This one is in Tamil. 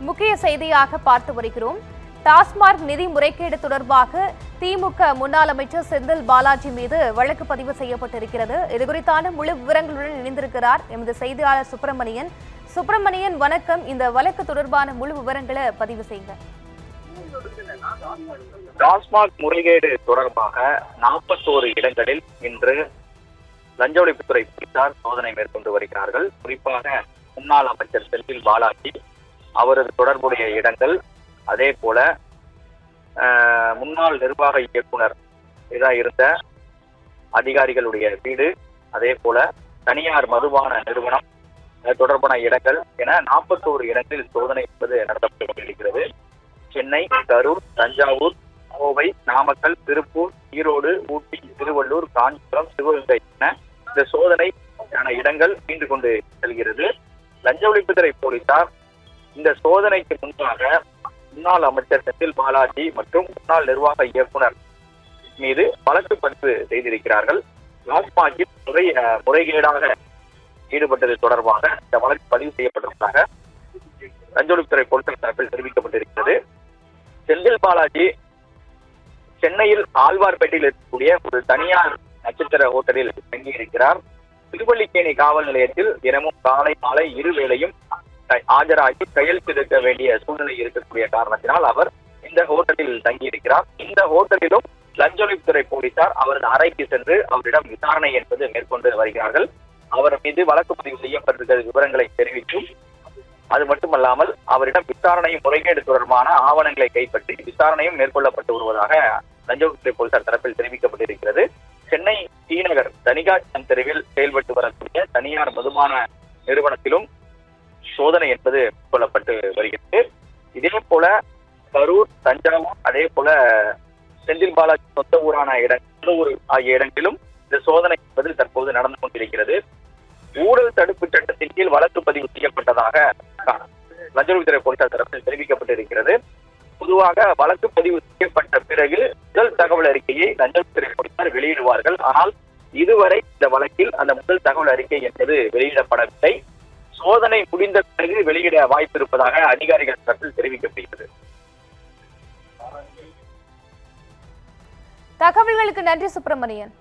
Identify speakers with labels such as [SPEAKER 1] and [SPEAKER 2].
[SPEAKER 1] முக்கிய செய்தியாக பார்த்து வருகிறோம். டாஸ்மாக் நிதி முறைகேடு தொடர்பாக திமுக முன்னாள் அமைச்சர் செந்தில் பாலாஜி மீது வழக்கு பதிவு செய்யப்பட்டிருக்கிறது. இதுகுறித்தான முழு விவரங்களுடன் இணைந்திருக்கிறார் எமது செய்தியாளர் சுப்பிரமணியன். சுப்பிரமணியன், வணக்கம். இந்த வழக்கு தொடர்பான முழு விவரங்களை பதிவு செய்யுங்க.
[SPEAKER 2] டாஸ்மாக் முறைகேடு தொடர்பாக 41 இடங்களில் இன்று லஞ்ச ஒழிப்புத்துறை போலீசார் சோதனை மேற்கொண்டு வருகிறார்கள். குறிப்பாக முன்னாள் அமைச்சர் செந்தில் பாலாஜி, அவரது தொடர்புடைய இடங்கள், அதே போல முன்னாள் நிர்வாக இயக்குனர் இருந்த அதிகாரிகளுடைய வீடு, அதே போல தனியார் மதுபான நிறுவனம் தொடர்பான இடங்கள் என 41 இடங்களில் சோதனை என்பது நடத்தப்பட்டு கொண்டிருக்கிறது. சென்னை, கரூர், தஞ்சாவூர், கோவை, நாமக்கல், திருப்பூர், ஈரோடு, ஊட்டி, திருவள்ளூர், காஞ்சிபுரம், சிவகங்கை என இந்த சோதனைக்கான இடங்கள் நீண்டு கொண்டு செல்கிறது. லஞ்ச ஒழிப்புத்துறை போலீசார் இந்த சோதனைக்கு முன்பாக முன்னாள் அமைச்சர் செந்தில் பாலாஜி மற்றும் முன்னாள் நிர்வாக இயக்குனர் மீது வழக்கு பதிவு செய்திருக்கிறார்கள். டாஸ்மாகில் முறைகேடாக ஈடுபட்டது தொடர்பாக இந்த வழக்கு பதிவு செய்யப்பட்டிருப்பதாக லஞ்ச ஒழிப்புத்துறை போலீசார் தரப்பில் தெரிவிக்கப்பட்டிருக்கிறது. செந்தில் பாலாஜி சென்னையில் ஆழ்வார்பேட்டையில் இருக்கக்கூடிய ஒரு தனியார் நட்சத்திர ஹோட்டலில் தங்கியிருக்கிறார். திருவல்லிக்கேணி காவல் நிலையத்தில் தினமும் காலை மாலை இருவேளையும் ஆஜராகி கையெழுத்திருக்க வேண்டிய சூழ்நிலை இருக்கக்கூடிய காரணத்தினால் அவர் இந்த ஹோட்டலில் தங்கியிருக்கிறார். இந்த ஹோட்டலிலும் லஞ்ச ஒழிப்புத்துறை போலீசார் அவரது அறைக்கு சென்று அவரிடம் விசாரணை என்பது மேற்கொண்டு வருகிறார்கள். அவர் மீது வழக்கு பதிவு செய்யப்பட்டிருக்கிற விவரங்களை தெரிவித்தும், அது மட்டுமல்லாமல் அவரிடம் விசாரணையும் முறைகேடு தொடர்பான ஆவணங்களை கைப்பற்றி விசாரணையும் மேற்கொள்ளப்பட்டு வருவதாக லஞ்ச ஒழிப்புத்துறை போலீசார் தரப்பில் தெரிவிக்கப்பட்டிருக்கிறது. சென்னை டி-நகர் தனிகாச்சன் தெருவில் செயல்பட்டு வரக்கூடிய தனியார் மதுபான நிறுவனத்திலும் சோதனை என்பது மேற்கொள்ளப்பட்டு வருகிறது. இதே போல கரூர், தஞ்சாவூர், அதே போல செந்தில் பாலாஜி சொந்த ஊரான ஆகிய இடங்களிலும் இந்த சோதனை என்பது தற்போது நடந்து கொண்டிருக்கிறது. ஊழல் தடுப்பு சட்டத்தின் கீழ் வழக்கு பதிவு செய்யப்பட்டதாக லஞ்ச ஒழிப்புத்துறை போலீசார் தரப்பில் தெரிவிக்கப்பட்டிருக்கிறது. பொதுவாக வழக்கு பதிவு செய்யப்பட்ட பிறகு முதல் தகவல் அறிக்கையை லஞ்ச ஒழிப்புத்துறை போலீசார் வெளியிடுவார்கள். ஆனால் இதுவரை இந்த வழக்கில் அந்த முதல் தகவல் அறிக்கை என்பது வெளியிடப்படவில்லை. சோதனை முடிந்த பிறகு வெளியிட வாய்ப்பு இருப்பதாக அதிகாரிகள் தரப்பில் தெரிவிக்கப்படுகிறது.
[SPEAKER 1] தகவல்களுக்கு நன்றி சுப்பிரமணியன்.